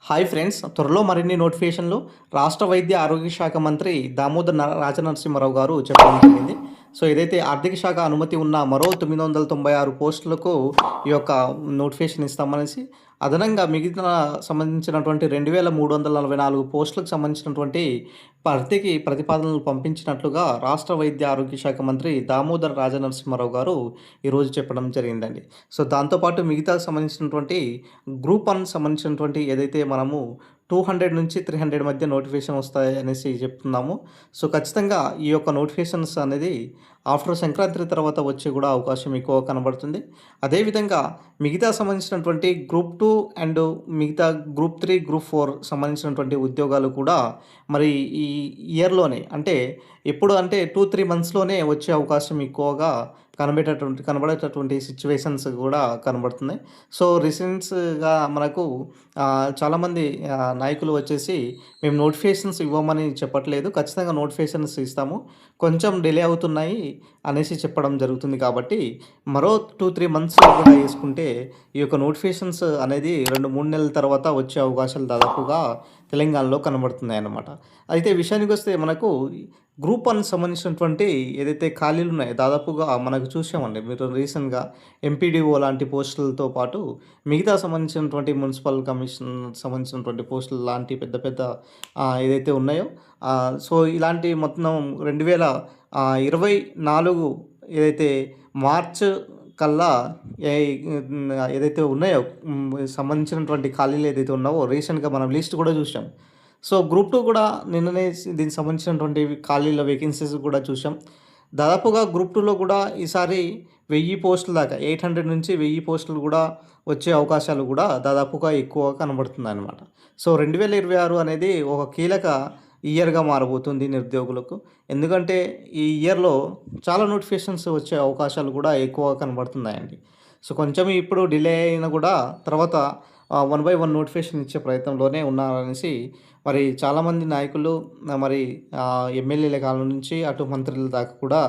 Hi friends, త్వరలో మరిన్ని నోటిఫికేషన్లు రాష్ట్ర వైద్య ఆరోగ్య శాఖ మంత్రి దామోదర్ రాజనరసింహారావు గారు చెప్పడం జరిగింది. సో ఏదైతే ఆర్థిక శాఖ అనుమతి ఉన్న మరో 996 పోస్టులకు ఈ యొక్క నోటిఫికేషన్ ఇస్తామనేసి, అదనంగా మిగతా సంబంధించినటువంటి 2344 పోస్టులకు సంబంధించినటువంటి భర్తీకి ప్రతిపాదనలు పంపించినట్లుగా రాష్ట్ర వైద్య ఆరోగ్య శాఖ మంత్రి దామోదర్ రాజనరసింహారావు గారు ఈరోజు చెప్పడం జరిగిందండి. సో దాంతోపాటు మిగతా సంబంధించినటువంటి గ్రూప్ 1 సంబంధించినటువంటి ఏదైతే మనము 200 నుంచి 300 మధ్య నోటిఫికేషన్ వస్తాయి అనేసి చెప్తున్నాము. సో ఖచ్చితంగా ఈ యొక్క నోటిఫికేషన్స్ అనేది ఆఫ్టర్ సంక్రాంతి తర్వాత వచ్చే కూడా అవకాశం ఎక్కువ కనబడుతుంది. అదేవిధంగా మిగతా సంబంధించినటువంటి గ్రూప్ 2 అండ్ మిగతా గ్రూప్ 3, గ్రూప్ 4 సంబంధించినటువంటి ఉద్యోగాలు కూడా మరి ఈ ఇయర్‌లోనే, అంటే ఎప్పుడు అంటే 2-3 మంత్స్‌లోనే వచ్చే అవకాశం ఎక్కువగా కనబడేటటువంటి సిచ్యువేషన్స్ కూడా కనబడుతున్నాయి. సో రీసెంట్స్‌గా మనకు చాలామంది నాయకులు వచ్చేసి మేము నోటిఫికేషన్స్ ఇవ్వమని చెప్పట్లేదు, ఖచ్చితంగా నోటిఫికేషన్స్ ఇస్తాము, కొంచెం డిలే అవుతున్నాయి అనేసి చెప్పడం జరుగుతుంది. కాబట్టి మరో 2-3 మంత్స్ కూడా వేసుకుంటే ఈ యొక్క నోటిఫికేషన్స్ అనేది 2-3 నెలల తర్వాత వచ్చే అవకాశాలు దాదాపుగా తెలంగాణలో కనబడుతున్నాయి అన్నమాట. అయితే విషయానికి వస్తే మనకు గ్రూప్ 1 సంబంధించినటువంటి ఏదైతే ఖాళీలు ఉన్నాయో దాదాపుగా మనకు చూసామండి. మీరు రీసెంట్‌గా ఎంపీడీఓ లాంటి పోస్టులతో పాటు మిగతా సంబంధించినటువంటి మున్సిపల్ కమిషన్ సంబంధించినటువంటి పోస్టులు లాంటి పెద్ద పెద్ద ఏదైతే ఉన్నాయో, సో ఇలాంటి మొత్తం 2024 ఏదైతే మార్చ్ కల్లా ఏ ఏదైతే ఉన్నాయో సంబంధించినటువంటి ఖాళీలు ఏదైతే ఉన్నావో రీసెంట్‌గా మనం లిస్ట్ కూడా చూసాం. సో గ్రూప్ 2 కూడా నిన్ననే దీనికి సంబంధించినటువంటి ఖాళీల వేకెన్సీస్ కూడా చూసాం. దాదాపుగా గ్రూప్ 2లో కూడా ఈసారి 1000 పోస్టుల దాకా 800 నుంచి 1000 పోస్టులు కూడా వచ్చే అవకాశాలు కూడా దాదాపుగా ఎక్కువ కనబడుతుందన్నమాట. సో 2026 అనేది ఒక కీలక ఇయర్‌గా మారబోతుంది నిరుద్యోగులకు. ఎందుకంటే ఈ ఇయర్‌లో చాలా నోటిఫికేషన్స్ వచ్చే అవకాశాలు కూడా ఎక్కువగా కనబడుతున్నాయండి. సో కొంచెం ఇప్పుడు డిలే అయినా కూడా తర్వాత 1 బై 1 నోటిఫికేషన్ ఇచ్చే ప్రయత్నంలోనే ఉన్నారనేసి మరి చాలామంది నాయకులు, మరి ఎమ్మెల్యేల కాలం నుంచి అటు మంత్రుల దాకా కూడా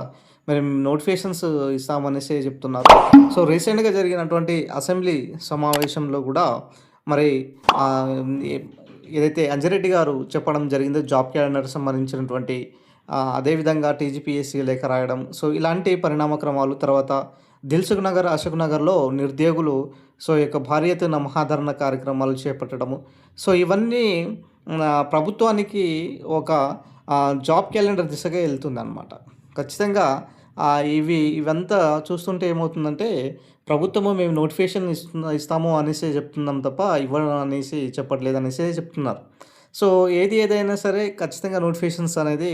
మరి నోటిఫికేషన్స్ ఇస్తామనేసి చెప్తున్నారు. సో రీసెంట్‌గా జరిగినటువంటి అసెంబ్లీ సమావేశంలో కూడా మరి ఏదైతే అంజిరెడ్డి గారు చెప్పడం జరిగిందో జాబ్ క్యాలెండర్ సంబంధించినటువంటి, అదేవిధంగా టీజీపీఎస్సీ లేఖ రాయడం, సో ఇలాంటి పరిణామక్రమాలు, తర్వాత దిల్సుఖ్ నగర్, అశోక్ నగర్లో నిరుద్యోగులు సో యొక్క భారీ ఎత్తున మహాధరణ కార్యక్రమాలు చేపట్టడము, సో ఇవన్నీ ప్రభుత్వానికి ఒక జాబ్ క్యాలెండర్ దిశగా వెళ్తుందన్నమాట. ఖచ్చితంగా ఇవంతా చూస్తుంటే ఏమవుతుందంటే, ప్రభుత్వము మేము నోటిఫికేషన్ ఇస్తాము అనేసి చెప్తున్నాం తప్ప ఇవ్వడం అనేసి చెప్పట్లేదు అనేసి చెప్తున్నారు. సో ఏదైనా సరే ఖచ్చితంగా నోటిఫికేషన్స్ అనేది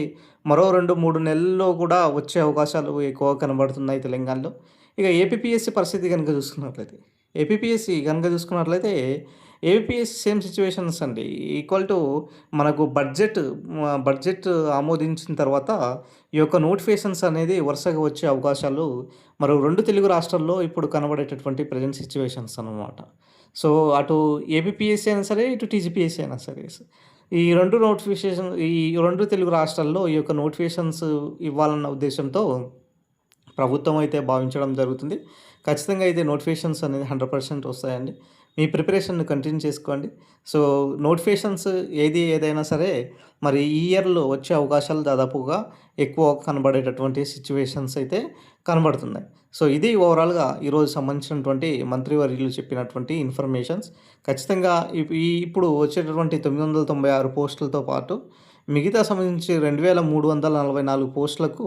మరో 2-3 నెలల్లో కూడా వచ్చే అవకాశాలు ఎక్కువ కనబడుతున్నాయి తెలంగాణలో. ఇక ఏపీపీఎస్సీ పరిస్థితి కనుక చూసుకున్నట్లయితే, ఏపీఎస్సీ సేమ్ సిచ్యువేషన్స్ అండి. ఈక్వల్ టు మనకు బడ్జెట్ ఆమోదించిన తర్వాత ఈ యొక్క నోటిఫికేషన్స్ అనేది వరుసగా వచ్చే అవకాశాలు మరో 2 తెలుగు రాష్ట్రాల్లో ఇప్పుడు కనబడేటటువంటి ప్రజెంట్ సిచ్యువేషన్స్ అన్నమాట. సో అటు ఏపీపీఎస్సీ అయినా సరే, ఇటు టీజీపీఎస్సీ అయినా సరే, ఈ 2 తెలుగు రాష్ట్రాల్లో ఈ యొక్క నోటిఫికేషన్స్ ఇవ్వాలన్న ఉద్దేశంతో ప్రభుత్వం అయితే భావించడం జరుగుతుంది. ఖచ్చితంగా అయితే నోటిఫికేషన్స్ అనేది 100% వస్తాయండి. మీ ప్రిపరేషన్‌ని కంటిన్యూ చేసుకోండి. సో నోటిఫికేషన్స్ ఏదైనా సరే మరి ఈ ఇయర్‌లో వచ్చే అవకాశాలు దాదాపుగా ఎక్కువ కనబడేటటువంటి సిచ్యువేషన్స్ అయితే కనబడుతున్నాయి. సో ఇది ఓవరాల్‌గా ఈరోజు సంబంధించినటువంటి మంత్రివర్యులు చెప్పినటువంటి ఇన్ఫర్మేషన్స్. ఖచ్చితంగా ఇప్పుడు వచ్చేటటువంటి 996 పోస్టులతో పాటు మిగతా సంబంధించి 2344 పోస్టులకు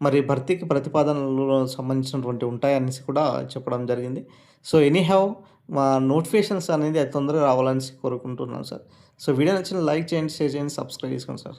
మరి భర్తీకి ప్రతిపాదనలు సంబంధించినటువంటి ఉంటాయనేసి కూడా చెప్పడం జరిగింది. సో ఎనీహౌ నోటిఫికేషన్స్ అనేది అతి తొందరగా రావాలనేసి కోరుకుంటున్నాను సార్. సో వీడియో నచ్చిన లైక్ చేయండి, షేర్ చేయండి, సబ్స్క్రైబ్ చేసుకోండి సార్.